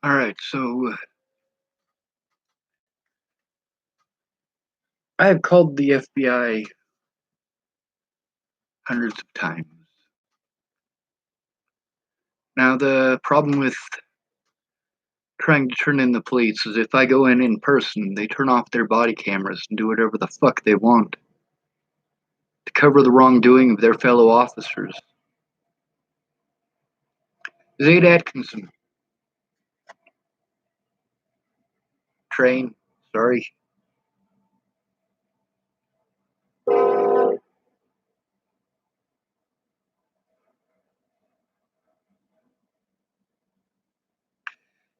All right, so I have called the FBI hundreds of times. Now, the problem with trying to turn in the police is if I go in person, they turn off their body cameras and do whatever the fuck they want to cover the wrongdoing of their fellow officers. Zayd Atkinson, train, sorry,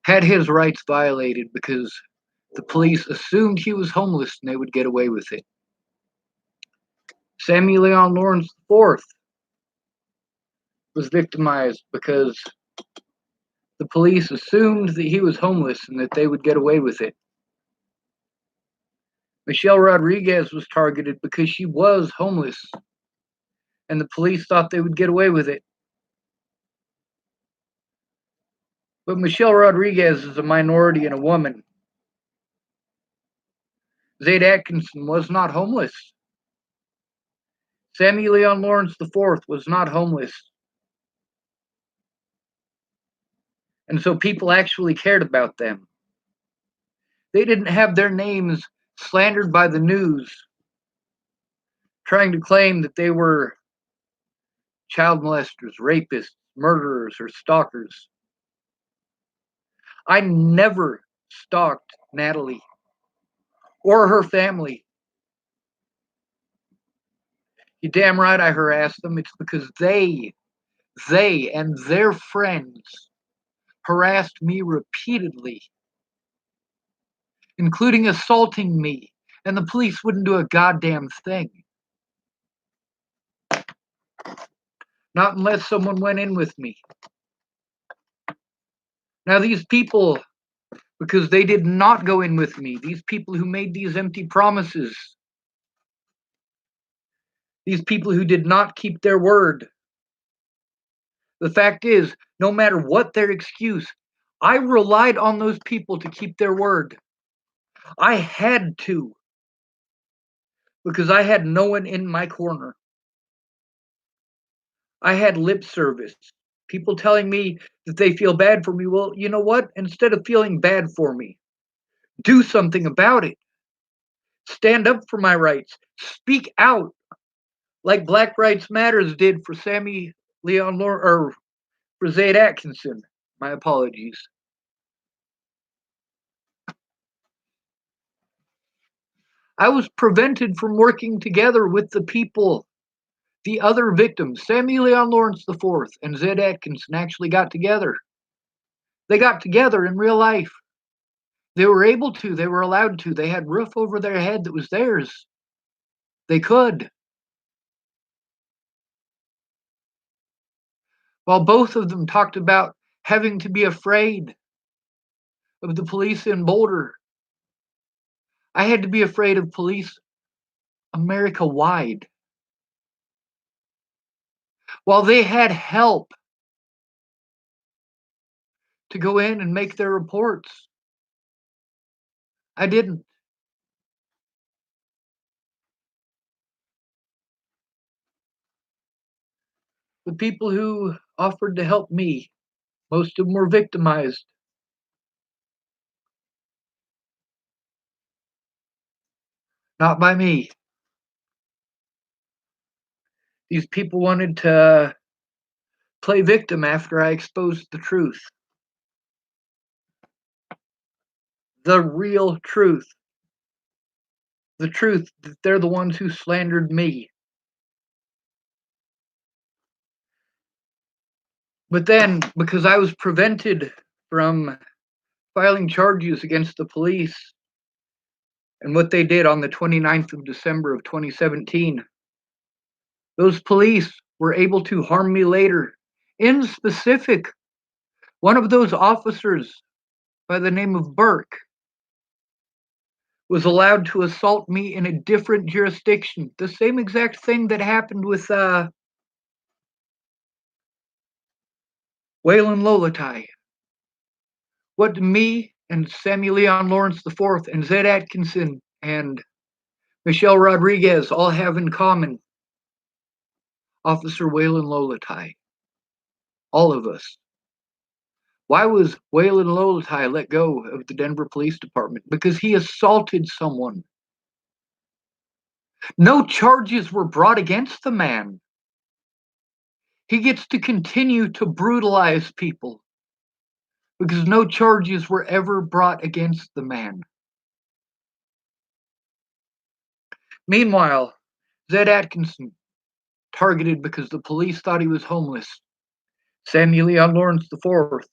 had his rights violated because the police assumed he was homeless and they would get away with it. Sammie Leon Lawrence IV was victimized because the police assumed that he was homeless and that they would get away with it. Michelle Rodriguez was targeted because she was homeless and the police thought they would get away with it. But Michelle Rodriguez is a minority and a woman. Zayd Atkinson was not homeless. Sammie Leon Lawrence IV was not homeless. And so people actually cared about them. They didn't have their names slandered by the news, trying to claim that they were child molesters, rapists, murderers, or stalkers. I never stalked Natalie or her family. You damn right I harassed them. It's because they and their friends harassed me repeatedly, including assaulting me, and the police wouldn't do a goddamn thing. Not unless someone went in with me. Now, these people, because they did not go in with me, these people who made these empty promises, these people who did not keep their word, the fact is, no matter what their excuse, I relied on those people to keep their word. I had to, because I had no one in my corner. I had lip service. People telling me that they feel bad for me. Well, you know what? Instead of feeling bad for me, do something about it. Stand up for my rights. Speak out like Black Rights Matters did for Sammie Leon or for Zayd Atkinson. My apologies. I was prevented from working together with the people, the other victims. Sammie Leon Lawrence IV and Zayd Atkinson actually got together. They got together in real life. They were able to, they were allowed to. They had roof over their head that was theirs. They could. While both of them talked about having to be afraid of the police in Boulder, I had to be afraid of police America wide. While they had help to go in and make their reports, I didn't. The people who offered to help me, most of them were victimized. Not by me. These people wanted to play victim after I exposed the truth. The real truth. The truth that they're the ones who slandered me. But then, because I was prevented from filing charges against the police and what they did on the 29th of December of 2017, those police were able to harm me later. In specific, one of those officers by the name of Burke was allowed to assault me in a different jurisdiction. The same exact thing that happened with waylon lolotai. What do me and Samuel Leon Lawrence IV and Zayd Atkinson and Michelle Rodriguez all have in common? Officer Waylon Lolotai. All of us. Why was Waylon Lolotai let go of the Denver Police Department? Because he assaulted someone. No charges were brought against the man. He gets to continue to brutalize people because no charges were ever brought against the man. Meanwhile, Zayd Atkinson, targeted because the police thought he was homeless. Samuel Leon Lawrence IV,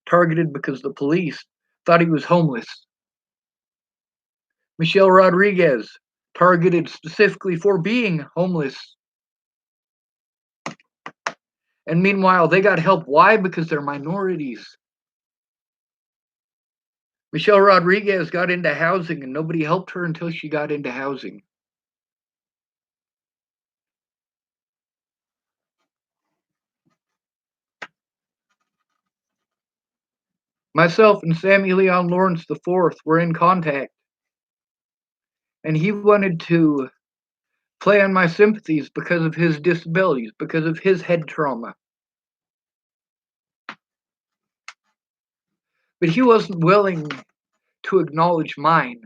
targeted because the police thought he was homeless. Michelle Rodriguez, targeted specifically for being homeless. And meanwhile, they got help. Why? Because they're minorities. Michelle Rodriguez got into housing and nobody helped her until she got into housing. Myself and Samuel Leon Lawrence IV were in contact, and he wanted to play on my sympathies because of his disabilities, because of his head trauma. But he wasn't willing to acknowledge mine.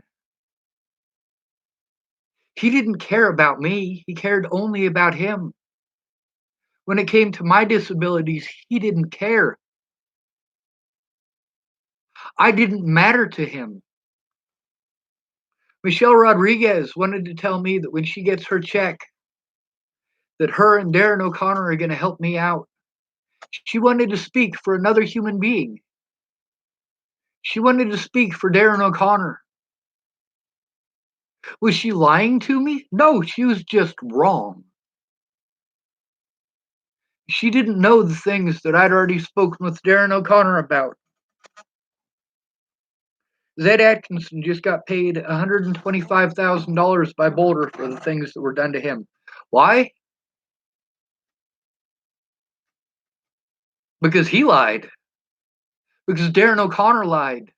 He didn't care about me, he cared only about him. When it came to my disabilities, he didn't care. I didn't matter to him. Michelle Rodriguez wanted to tell me that when she gets her check, that her and Darren O'Connor are going to help me out. She wanted to speak for another human being. She wanted to speak for Darren O'Connor. Was she lying to me? No, she was just wrong. She didn't know the things that I'd already spoken with Darren O'Connor about. Zayd Atkinson just got paid $125,000 by Boulder for the things that were done to him. Why? Because he lied. Because Darren O'Connor lied.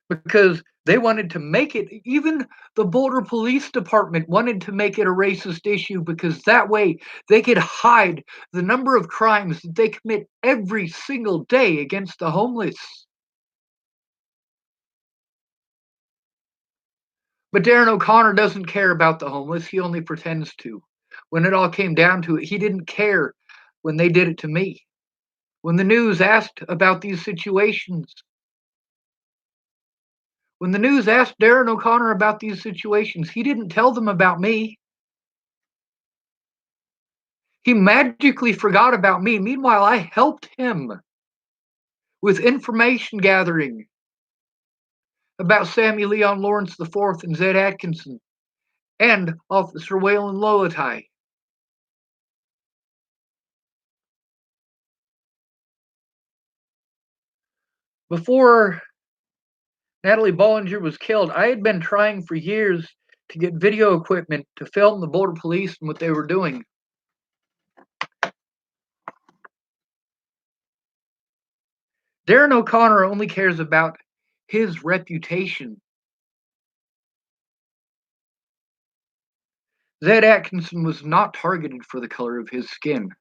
Because they wanted to make it, even the Boulder Police Department wanted to make it a racist issue because that way they could hide the number of crimes that they commit every single day against the homeless. But Darren O'Connor doesn't care about the homeless. He only pretends to. When it all came down to it, he didn't care when they did it to me. When the news asked about these situations, when the news asked Darren O'Connor about these situations, he didn't tell them about me. He magically forgot about me. Meanwhile, I helped him with information gathering about Samuel Leon Lawrence IV and Zayd Atkinson and Officer Waylon Lolotai. Before Natalie Bollinger was killed, I had been trying for years to get video equipment to film the Boulder Police and what they were doing. Darren O'Connor only cares about his reputation. Zayd Atkinson was not targeted for the color of his skin.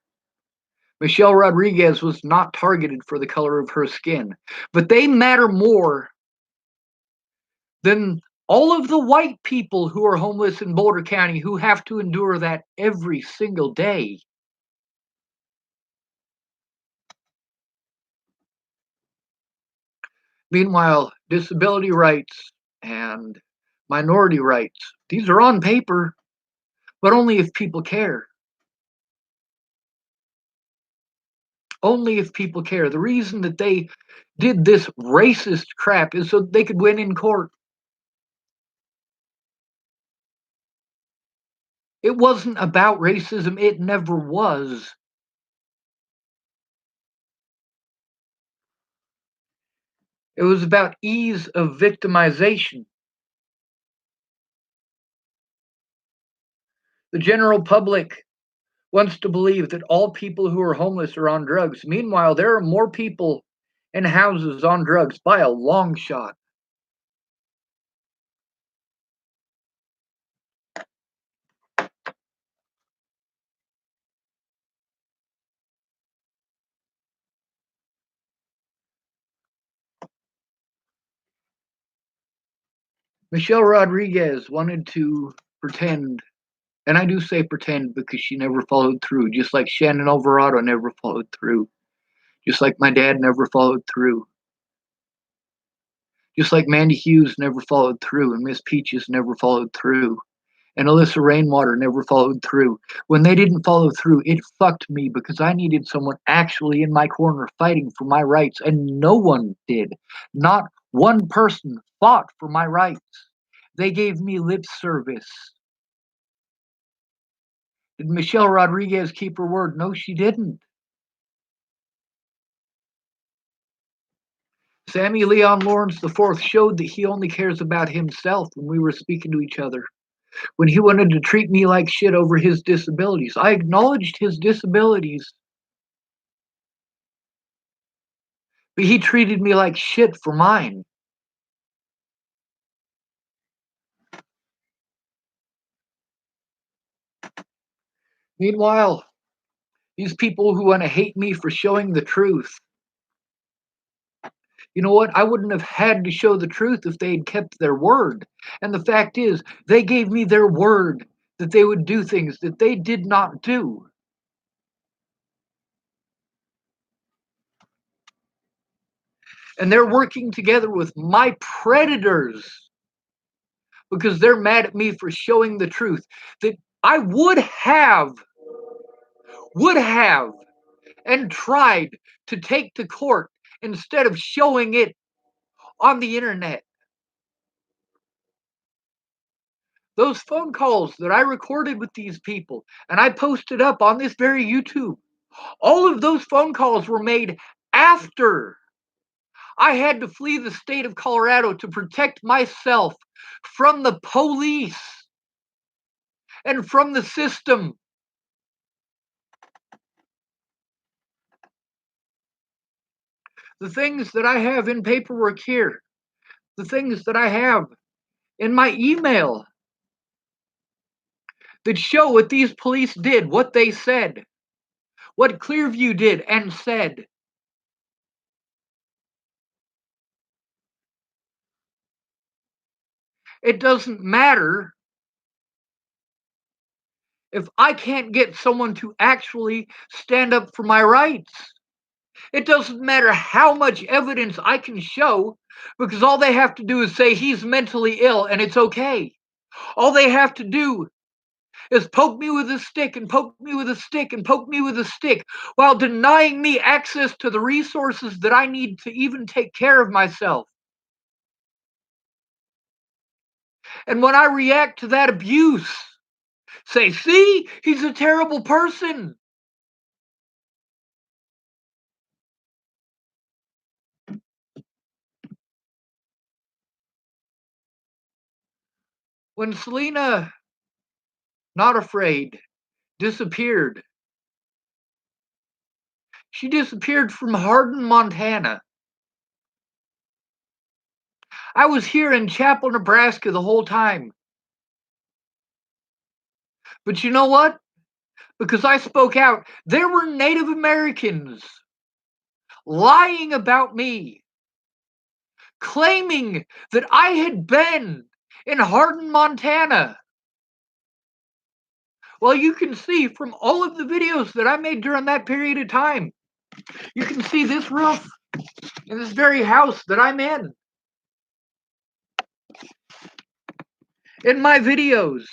Michelle Rodriguez was not targeted for the color of her skin. But they matter more than all of the white people who are homeless in Boulder County who have to endure that every single day. Meanwhile, disability rights and minority rights, these are on paper, but only if people care. Only if people care. The reason that they did this racist crap is so they could win in court. It wasn't about racism. It never was. It was about ease of victimization. The general public wants to believe that all people who are homeless are on drugs. Meanwhile, there are more people in houses on drugs by a long shot. Michelle Rodriguez wanted to pretend, and I do say pretend because she never followed through, just like Shannon Alvarado never followed through, just like my dad never followed through, just like Mandy Hughes never followed through, and Miss Peaches never followed through, and Alyssa Rainwater never followed through. When they didn't follow through, it fucked me because I needed someone actually in my corner fighting for my rights, and no one did. Not one person fought for my rights. They gave me lip service. Did Michelle Rodriguez keep her word? No, she didn't. Sammy Leon Lawrence IV showed that he only cares about himself when we were speaking to each other. When he wanted to treat me like shit over his disabilities, I acknowledged his disabilities, but he treated me like shit for mine. Meanwhile, these people who want to hate me for showing the truth, you know what? I wouldn't have had to show the truth if they had kept their word. And the fact is, they gave me their word that they would do things that they did not do. And they're working together with my predators because they're mad at me for showing the truth that I would have, and tried to take to court instead of showing it on the internet. Those phone calls that I recorded with these people and I posted up on this very YouTube, all of those phone calls were made after I had to flee the state of Colorado to protect myself from the police and from the system. The things that I have in paperwork here, the things that I have in my email that show what these police did, what they said, what Clearview did and said. It doesn't matter if I can't get someone to actually stand up for my rights. It doesn't matter how much evidence I can show because all they have to do is say he's mentally ill and it's okay. All they have to do is poke me with a stick and poke me with a stick and poke me with a stick while denying me access to the resources that I need to even take care of myself. And when I react to that abuse, say, see, he's a terrible person. When Selena, not afraid, disappeared, she disappeared from Hardin, Montana. I was here in Chapel, Nebraska the whole time. But you know what? Because I spoke out, there were Native Americans lying about me, claiming that I had been in Hardin, Montana. Well, you can see from all of the videos that I made during that period of time, you can see this roof in this very house that I'm in my videos.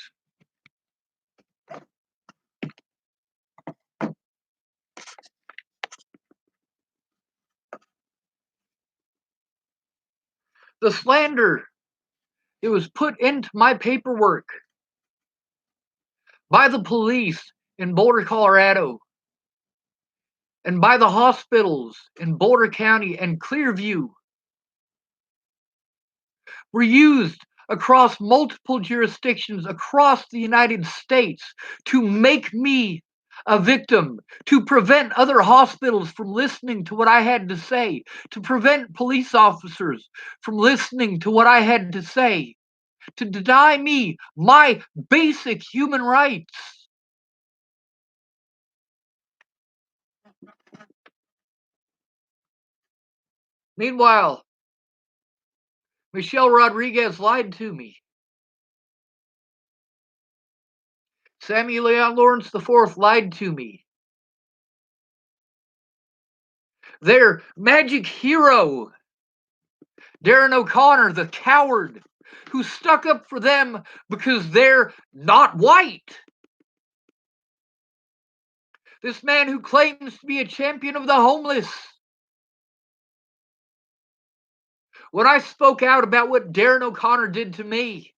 The slander that was put into my paperwork by the police in Boulder, Colorado, and by the hospitals in Boulder County and Clearview were used across multiple jurisdictions across the United States to make me a victim, to prevent other hospitals from listening to what I had to say, to prevent police officers from listening to what I had to say, to deny me my basic human rights. Meanwhile, Michelle Rodriguez lied to me. Sammie Leon Lawrence IV lied to me. Their magic hero, Darren O'Connor, the coward, who stuck up for them because they're not white. This man who claims to be a champion of the homeless. When I spoke out about what Darren O'Connor did to me,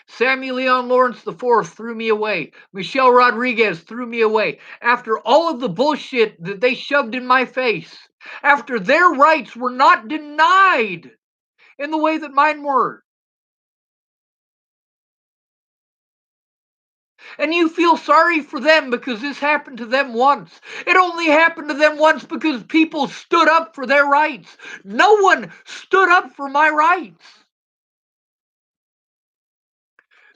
Sammie Leon Lawrence IV threw me away. Michelle Rodriguez threw me away. After all of the bullshit that they shoved in my face, after their rights were not denied in the way that mine were. And you feel sorry for them because this happened to them once. It only happened to them once because people stood up for their rights. No one stood up for my rights.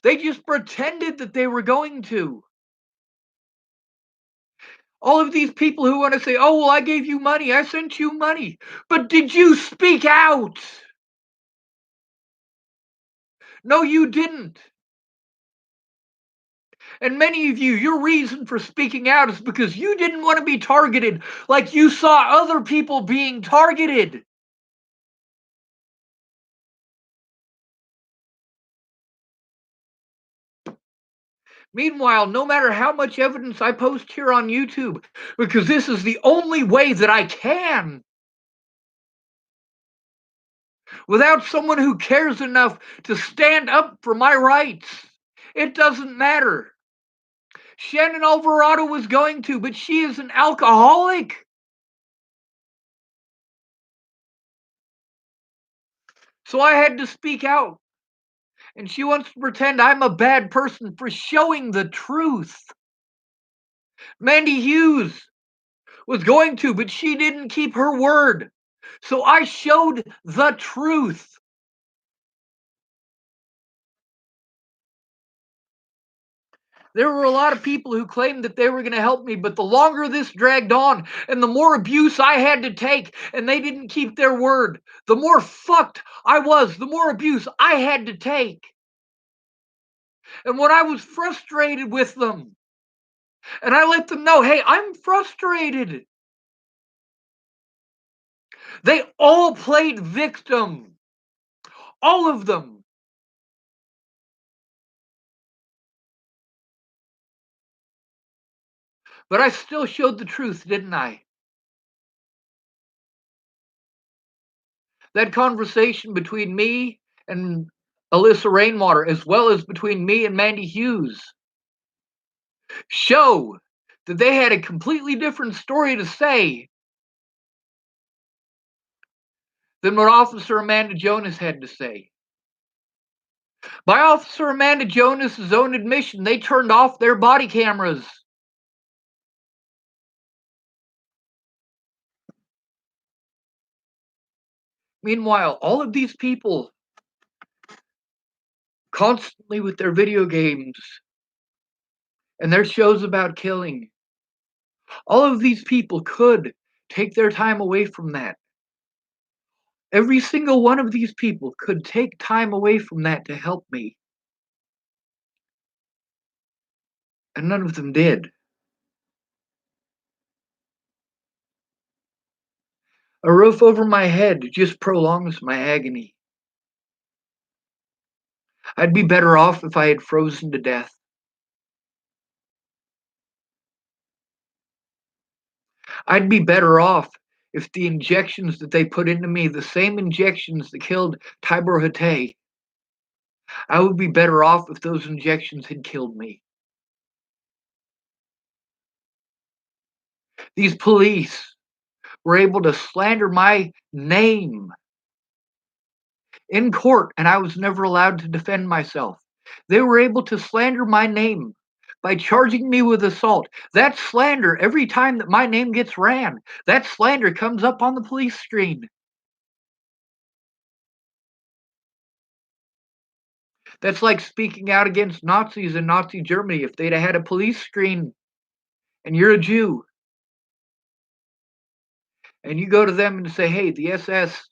They just pretended that they were going to. All of these people who want to say, oh, well, I gave you money, I sent you money. But did you speak out? No, you didn't. And many of you, your reason for speaking out is because you didn't want to be targeted like you saw other people being targeted. Meanwhile, no matter how much evidence I post here on YouTube, because this is the only way that I can, without someone who cares enough to stand up for my rights, it doesn't matter. Shannon Alvarado was going to, but she is an alcoholic. So I had to speak out. And she wants to pretend I'm a bad person for showing the truth. Mandy Hughes was going to, but she didn't keep her word. So I showed the truth. There were a lot of people who claimed that they were going to help me, but the longer this dragged on and the more abuse I had to take, and they didn't keep their word, the more fucked I was, the more abuse I had to take. And when I was frustrated with them, and I let them know, hey, I'm frustrated, they all played victim. All of them. But I still showed the truth, didn't I? That conversation between me and Alyssa Rainwater, as well as between me and Mandy Hughes, show that they had a completely different story to say than what Officer Amanda Jonas had to say. By Officer Amanda Jonas's own admission, they turned off their body cameras. Meanwhile, all of these people constantly with their video games and their shows about killing, all of these people could take their time away from that. Every single one of these people could take time away from that to help me. And none of them did. A roof over my head just prolongs my agony. I'd be better off if I had frozen to death. I'd be better off if the injections that they put into me, the same injections that killed Tibor Hatay, I would be better off if those injections had killed me. These police were able to slander my name in court, and I was never allowed to defend myself. They were able to slander my name by charging me with assault. That's slander every time that my name gets ran. That slander comes up on the police screen. That's like speaking out against Nazis in Nazi Germany. If they'd have had a police screen and you're a Jew and you go to them and say, hey, the SS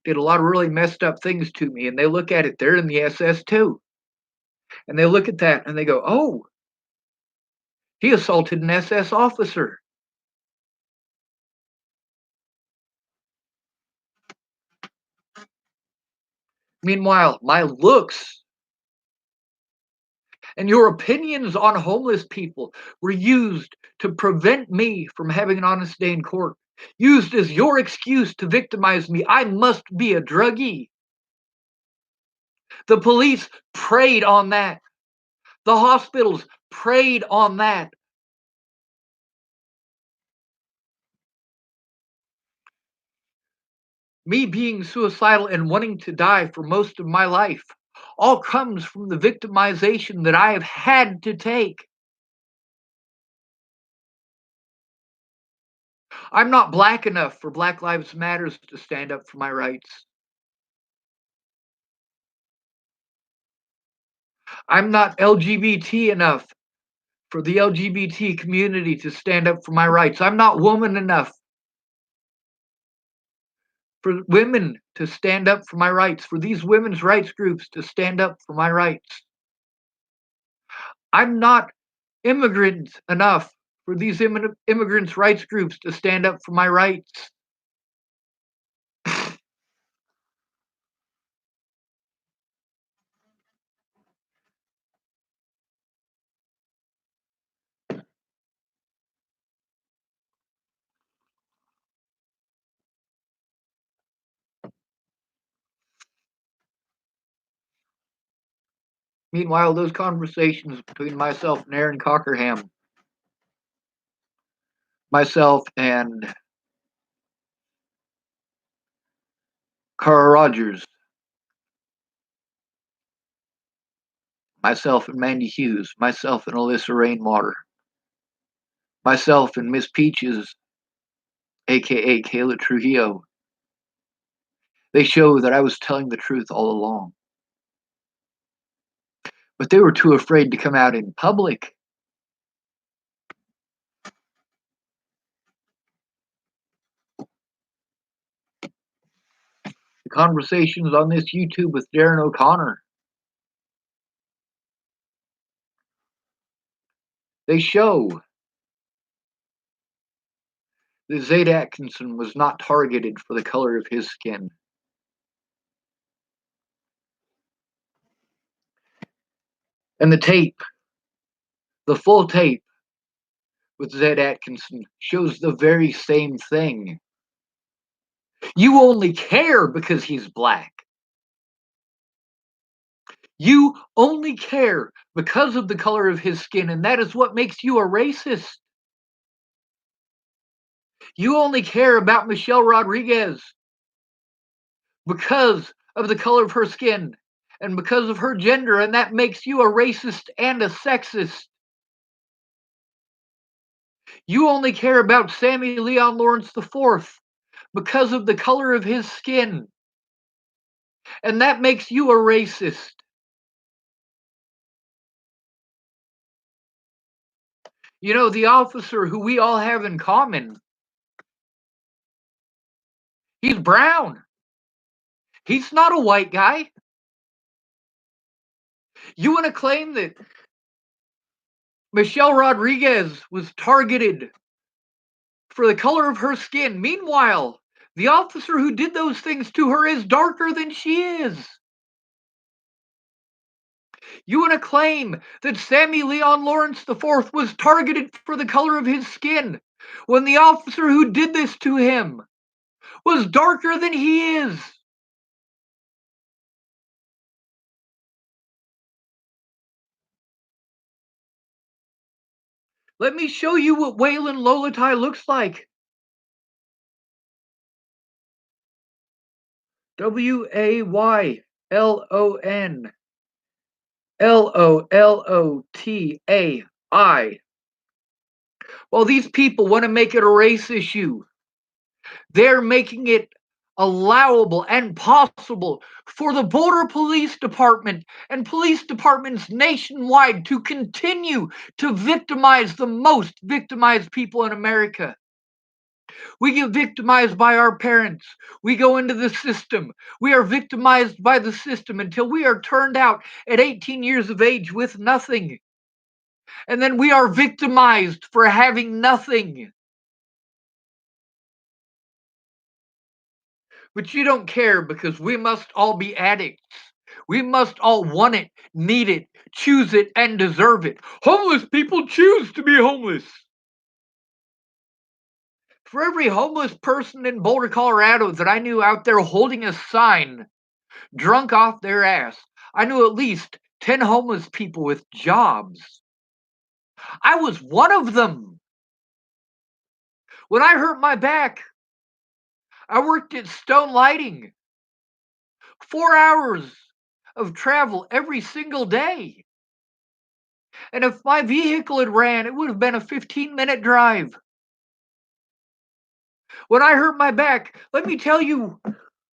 did a lot of really messed up things to me, and they look at it, they're in the SS too. And they look at that and they go, oh, he assaulted an SS officer. Meanwhile, my looks and your opinions on homeless people were used to prevent me from having an honest day in court, used as your excuse to victimize me. I must be a druggie. The police preyed on that. The hospitals preyed on that. Me being suicidal and wanting to die for most of my life all comes from the victimization that I have had to take. I'm not black enough for Black Lives Matters to stand up for my rights. I'm not LGBT enough for the LGBT community to stand up for my rights. I'm not woman enough for women to stand up for my rights, for these women's rights groups to stand up for my rights. I'm not immigrant enough for these immigrants' rights groups to stand up for my rights. Meanwhile, those conversations between myself and Aaron Cockerham, myself and Carl Rogers, myself and Mandy Hughes, myself and Alyssa Rainwater, myself and Miss Peaches, aka Kayla Trujillo, they show that I was telling the truth all along. But they were too afraid to come out in public. The conversations on this YouTube with Darren O'Connor, they show that Zayd Atkinson was not targeted for the color of his skin. And the tape, the full tape with Zayd Atkinson shows the very same thing. You only care because he's black. You only care because of the color of his skin, and that is what makes you a racist. You only care about Michelle Rodriguez because of the color of her skin and because of her gender, and that makes you a racist and a sexist. You only care about Sammy Leon Lawrence IV because of the color of his skin, and that makes you a racist. You know, the officer who we all have in common, he's brown. He's not a white guy. You want to claim that Michelle Rodriguez was targeted for the color of her skin. Meanwhile, the officer who did those things to her is darker than she is. You want to claim that Sammy Leon Lawrence IV was targeted for the color of his skin when the officer who did this to him was darker than he is. Let me show you what waylon lolotai looks like. Waylon. Lolotai. Well, these people want to make it a race issue. They're making it allowable and possible for the border police department and police departments nationwide to continue to victimize the most victimized people in America. We get victimized by our parents. We go into the system. We are victimized by the system until we are turned out at 18 years of age with nothing. And then we are victimized for having nothing. But you don't care because we must all be addicts. We must all want it, need it, choose it, and deserve it. Homeless people choose to be homeless. For every homeless person in Boulder, Colorado that I knew out there holding a sign, drunk off their ass, I knew at least 10 homeless people with jobs. I was one of them. When I hurt my back, I worked at Stone Lighting, 4 hours of travel every single day. And if my vehicle had ran, it would have been a 15-minute drive. When I hurt my back, let me tell you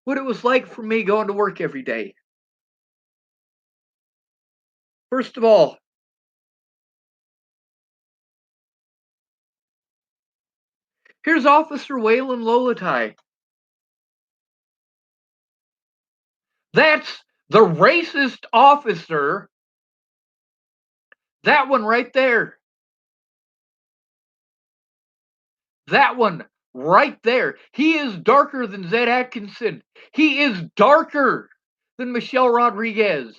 what it was like for me going to work every day. First of all, here's Officer Waylon Lolotai. That's the racist officer. That one right there. That one right there. He is darker than Zayd Atkinson. He is darker than Michelle Rodriguez.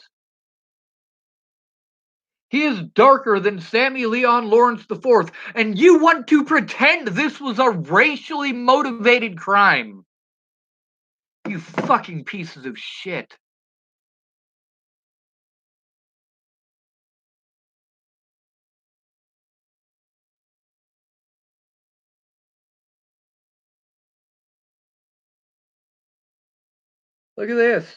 He is darker than Sammie Leon Lawrence IV. And you want to pretend this was a racially motivated crime. You fucking pieces of shit. Look at this.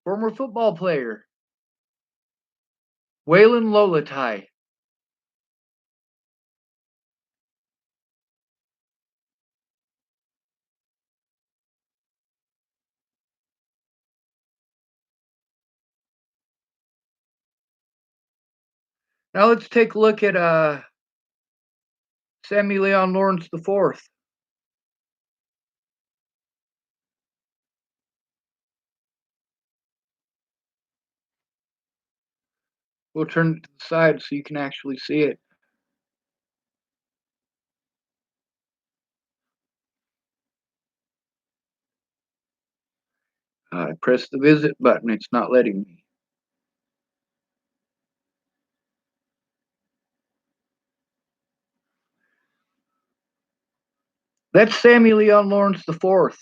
Former football player, Waylon Lolotai. Now let's take a look at Sammie Leon Lawrence IV. We'll turn it to the side so you can actually see it. I pressed the visit button. It's not letting me. That's Sammie Leon Lawrence IV.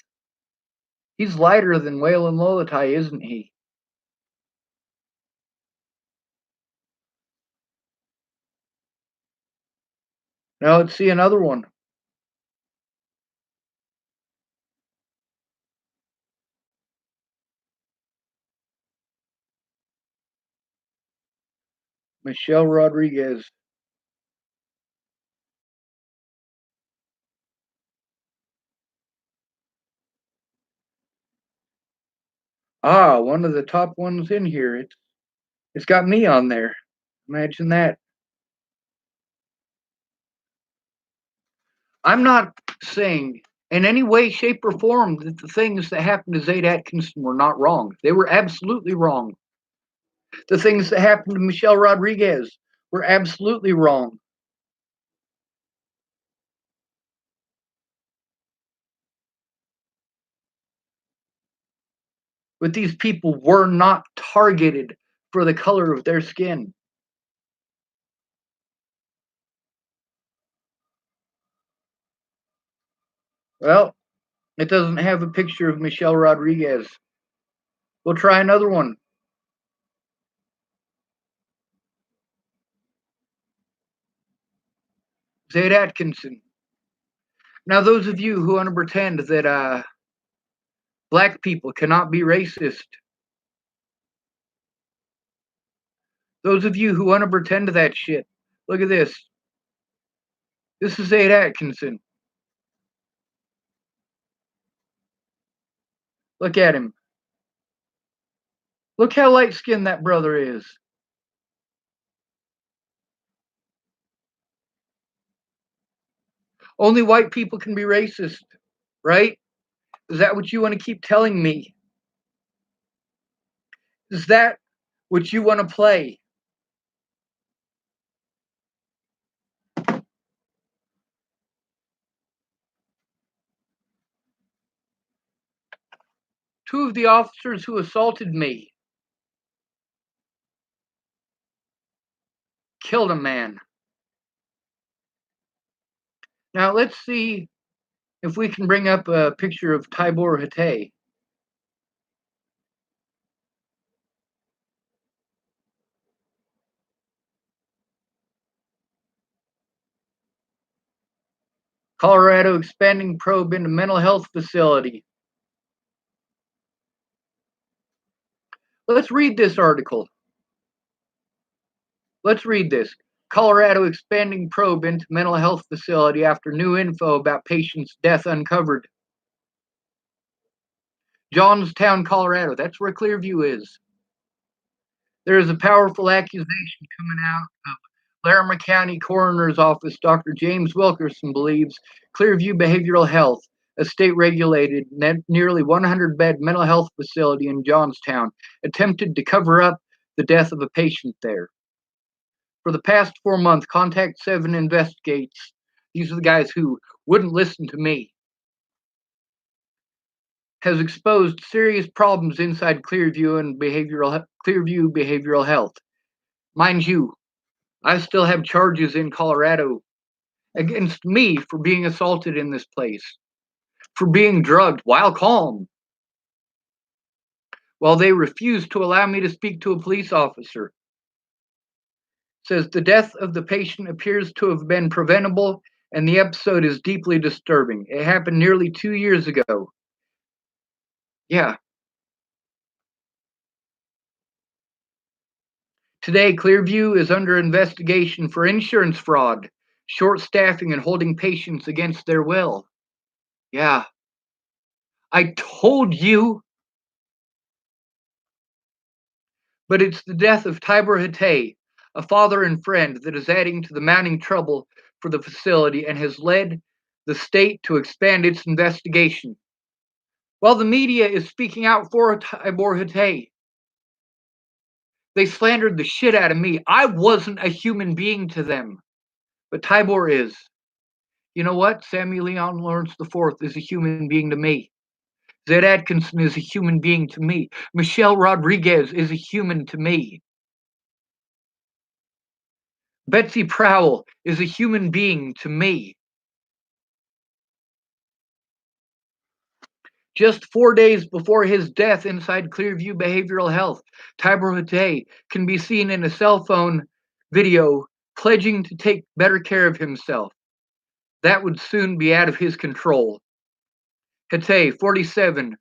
He's lighter than Waylon Lolotai, isn't he? Now let's see another one. Michelle Rodriguez. Ah, one of the top ones in here. It's got me on there. Imagine that. I'm not saying in any way, shape, or form that the things that happened to Zayd Atkinson were not wrong. They were absolutely wrong. The things that happened to Michelle Rodriguez were absolutely wrong. But these people were not targeted for the color of their skin. Well, it doesn't have a picture of Michelle Rodriguez. We'll try another one. Zayd Atkinson. Now, those of you who want to pretend that black people cannot be racist, those of you who want to pretend that shit, look at this. This is Zayd Atkinson. Look at him. Look how light skinned that brother is. Only white people can be racist, right? Is that what you want to keep telling me? Is that what you want to play? Two of the officers who assaulted me killed a man. Now let's see if we can bring up a picture of Tibor Hatay. Colorado expanding probe into mental health facility. Let's read this article. Let's read this. Colorado expanding probe into mental health facility after new info about patient's death uncovered. Johnstown, Colorado. That's where Clearview is. There is a powerful accusation coming out of Larimer County Coroner's Office. Dr. James Wilkerson believes Clearview Behavioral Health, a state-regulated, nearly 100-bed mental health facility in Johnstown, attempted to cover up the death of a patient there. For the past 4 months, Contact 7 investigates. These are the guys who wouldn't listen to me. Has exposed serious problems inside Clearview Behavioral Health. Mind you, I still have charges in Colorado against me for being assaulted in this place, for being drugged while calm, while they refuse to allow me to speak to a police officer. Says the death of the patient appears to have been preventable, and the episode is deeply disturbing. It happened nearly 2 years ago. Yeah. Today, Clearview is under investigation for insurance fraud, short staffing, and holding patients against their will. Yeah. I told you. But it's the death of Tibor Hatay, a father and friend, that is adding to the mounting trouble for the facility and has led the state to expand its investigation. While the media is speaking out for Tibor Hatay, they slandered the shit out of me. I wasn't a human being to them, but Tibor is. You know what? Samuel Leon Lawrence IV is a human being to me. Zayd Atkinson is a human being to me. Michelle Rodriguez is a human to me. Betsy Prowell is a human being to me. Just 4 days before his death inside Clearview Behavioral Health, Tibor Hatay can be seen in a cell phone video pledging to take better care of himself. That would soon be out of his control. Hatay, 47,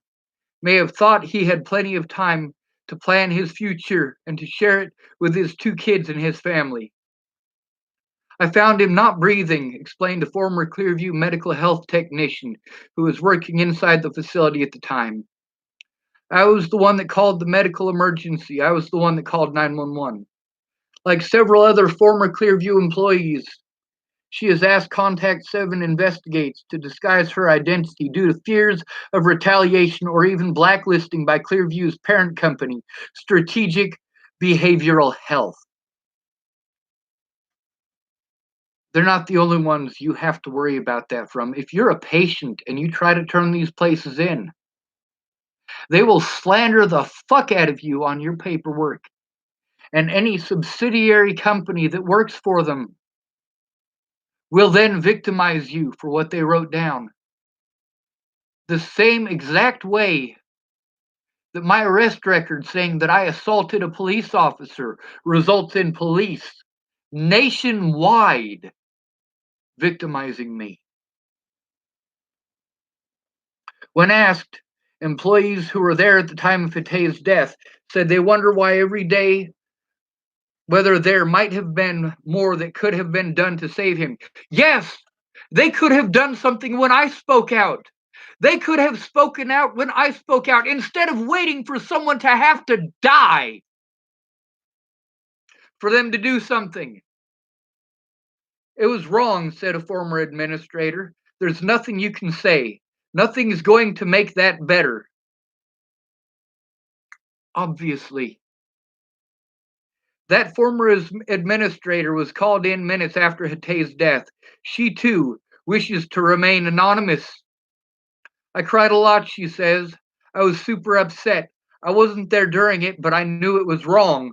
may have thought he had plenty of time to plan his future and to share it with his 2 kids and his family. I found him not breathing, explained a former Clearview medical health technician who was working inside the facility at the time. I was the one that called the medical emergency. I was the one that called 911. Like several other former Clearview employees, she has asked Contact 7 Investigates to disguise her identity due to fears of retaliation or even blacklisting by Clearview's parent company, Strategic Behavioral Health. They're not the only ones you have to worry about that from. If you're a patient and you try to turn these places in, they will slander the fuck out of you on your paperwork. And any subsidiary company that works for them will then victimize you for what they wrote down. The same exact way that my arrest record saying that I assaulted a police officer results in police nationwide victimizing me. When asked, employees who were there at the time of Fateh's death said they wonder why every day whether there might have been more that could have been done to save him. Yes, they could have done something when I spoke out. They could have spoken out when I spoke out instead of waiting for someone to have to die for them to do something. It was wrong, said a former administrator. There's nothing you can say. Nothing is going to make that better. Obviously. That former administrator was called in minutes after Hatay's death. She, too, wishes to remain anonymous. I cried a lot, she says. I was super upset. I wasn't there during it, but I knew it was wrong.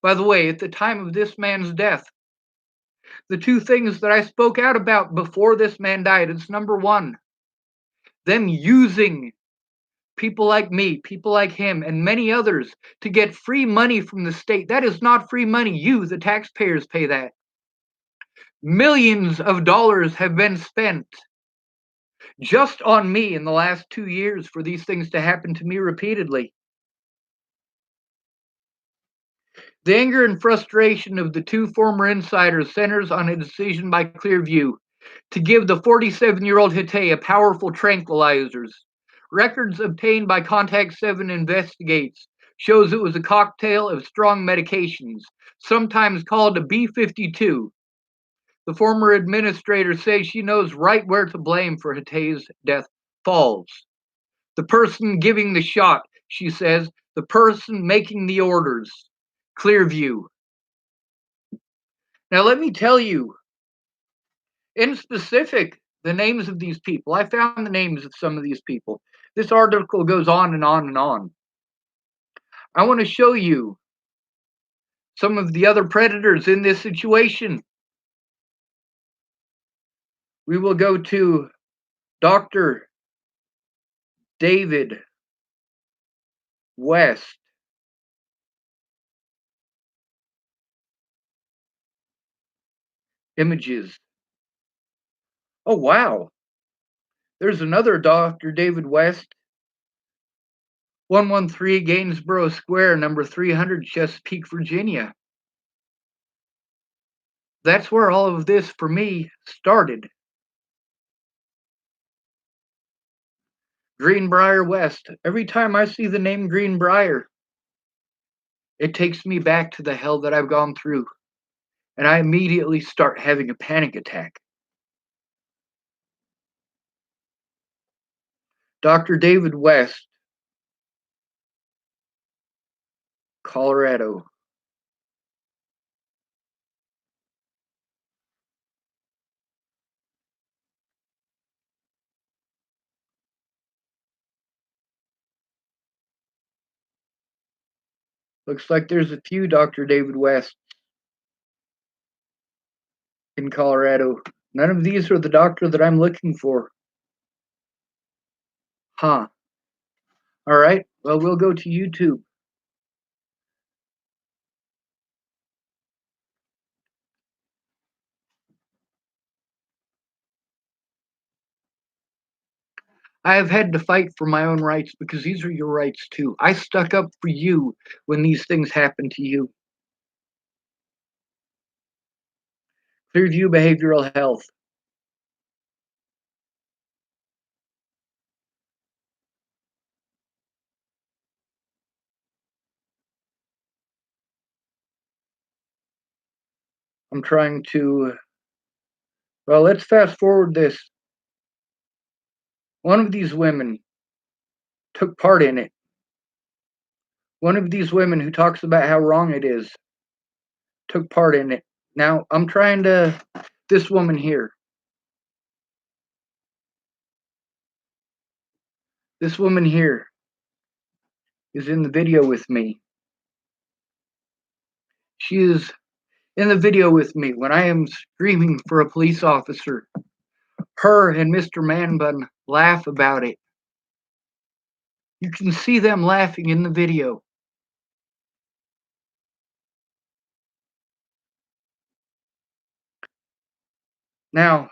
By the way, at the time of this man's death, the two things that I spoke out about before this man died, it's number one, them using people like me, people like him, and many others to get free money from the state. That is not free money. You, the taxpayers, pay that. Millions of dollars have been spent just on me in the last 2 years for these things to happen to me repeatedly. The anger and frustration of the two former insiders centers on a decision by Clearview to give the 47-year-old Hatay a powerful tranquilizers. Records obtained by Contact 7 Investigates shows it was a cocktail of strong medications, sometimes called a B-52. The former administrator says she knows right where to blame for Hatay's death falls. The person giving the shot, she says, the person making the orders. Clearview. Now, let me tell you, in specific, the names of these people. I found the names of some of these people. This article goes on and on and on. I want to show you some of the other predators in this situation. We will go to Dr. David West. Images. Oh, wow. There's another Dr. David West. 113 Gainsborough Square, number 300, Chesapeake, Virginia. That's where all of this, for me, started. Greenbrier West. Every time I see the name Greenbrier, it takes me back to the hell that I've gone through. And I immediately start having a panic attack. Dr. David West, Colorado. Looks like there's a few Dr. David West in Colorado. None of these are the doctor that I'm looking for. Huh. All right. Well, we'll go to YouTube. I have had to fight for my own rights because these are your rights too. I stuck up for you when these things happened to you. Clearview Behavioral Health. I'm trying to, well, let's fast forward this. One of these women took part in it. One of these women who talks about how wrong it is took part in it. Now, I'm trying to, this woman here. This woman here is in the video with me. She is in the video with me when I am screaming for a police officer. Her and Mr. Manbun laugh about it. You can see them laughing in the video. Now,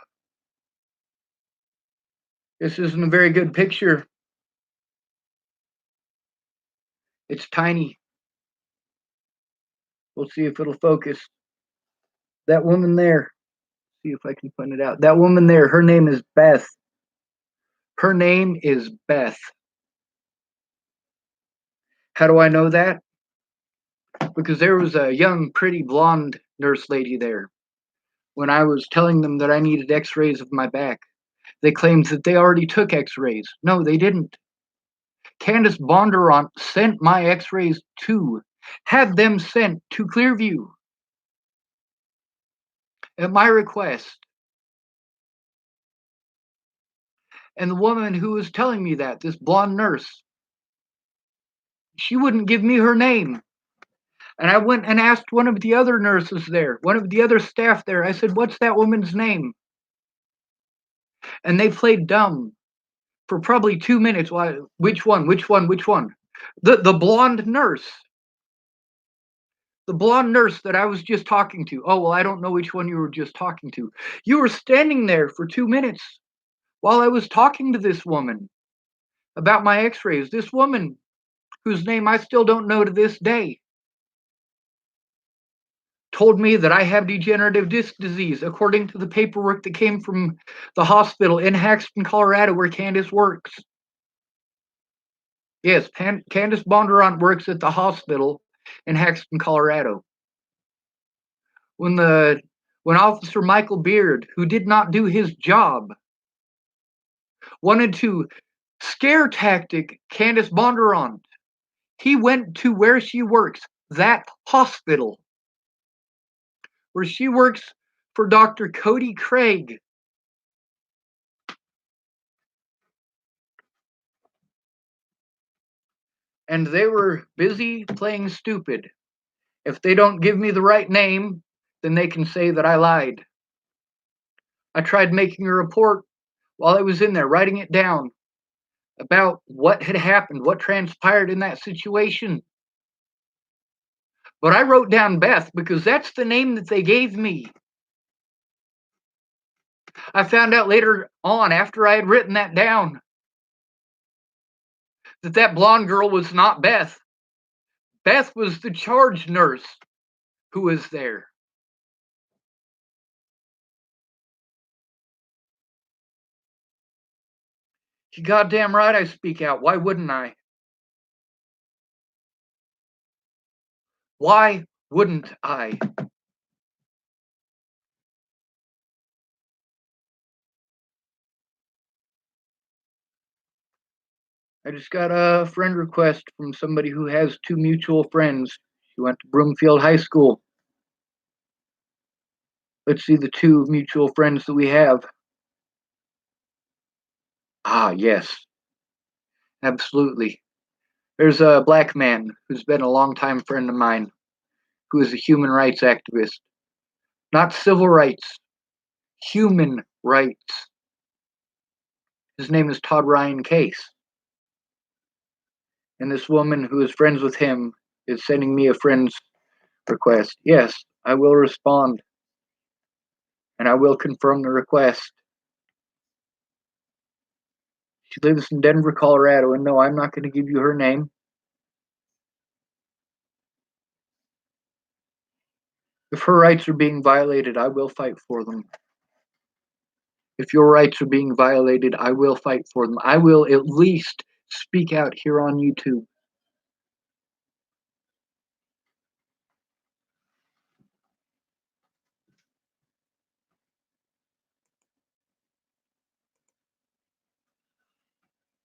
this isn't a very good picture. It's tiny. We'll see if it'll focus. That woman there, see if I can find it out. That woman there, her name is Beth. Her name is Beth. How do I know that? Because there was a young, pretty blonde nurse lady there. When I was telling them that I needed x-rays of my back, they claimed that they already took x-rays. No, they didn't. Candace Bondurant sent my x-rays had them sent to Clearview at my request. And the woman who was telling me that, this blonde nurse, she wouldn't give me her name. And I went and asked one of the other nurses there, one of the other staff there. I said, "What's that woman's name?" And they played dumb for probably 2 minutes. Why? Which one? Which one? Which one? The blonde nurse. The blonde nurse that I was just talking to. Oh, well, I don't know which one you were just talking to. You were standing there for 2 minutes while I was talking to this woman about my x-rays. This woman, whose name I still don't know to this day, told me that I have degenerative disc disease, according to the paperwork that came from the hospital in Haxton, Colorado, where Candace works. Yes, Candace Bondurant works at the hospital in Haxton, Colorado. When Officer Michael Beard, who did not do his job, wanted to scare tactic Candace Bondurant, he went to where she works, that hospital, where she works for Dr. Cody Craig. And they were busy playing stupid. If they don't give me the right name, then they can say that I lied. I tried making a report while I was in there, writing it down about what had happened, what transpired in that situation. But I wrote down Beth because that's the name that they gave me. I found out later on, after I had written that down, that blonde girl was not Beth. Beth was the charge nurse who was there. You goddamn right I speak out. Why wouldn't I? Why wouldn't I? I just got a friend request from somebody who has two mutual friends. She went to Broomfield High School. Let's see the two mutual friends that we have. Ah, yes, absolutely. There's a black man who's been a longtime friend of mine who is a human rights activist. Not civil rights, human rights. His name is Todd Ryan Case. And this woman who is friends with him is sending me a friend's request. Yes, I will respond. And I will confirm the request. She lives in Denver, Colorado, and no, I'm not going to give you her name. If her rights are being violated, I will fight for them. If your rights are being violated, I will fight for them. I will at least speak out here on YouTube.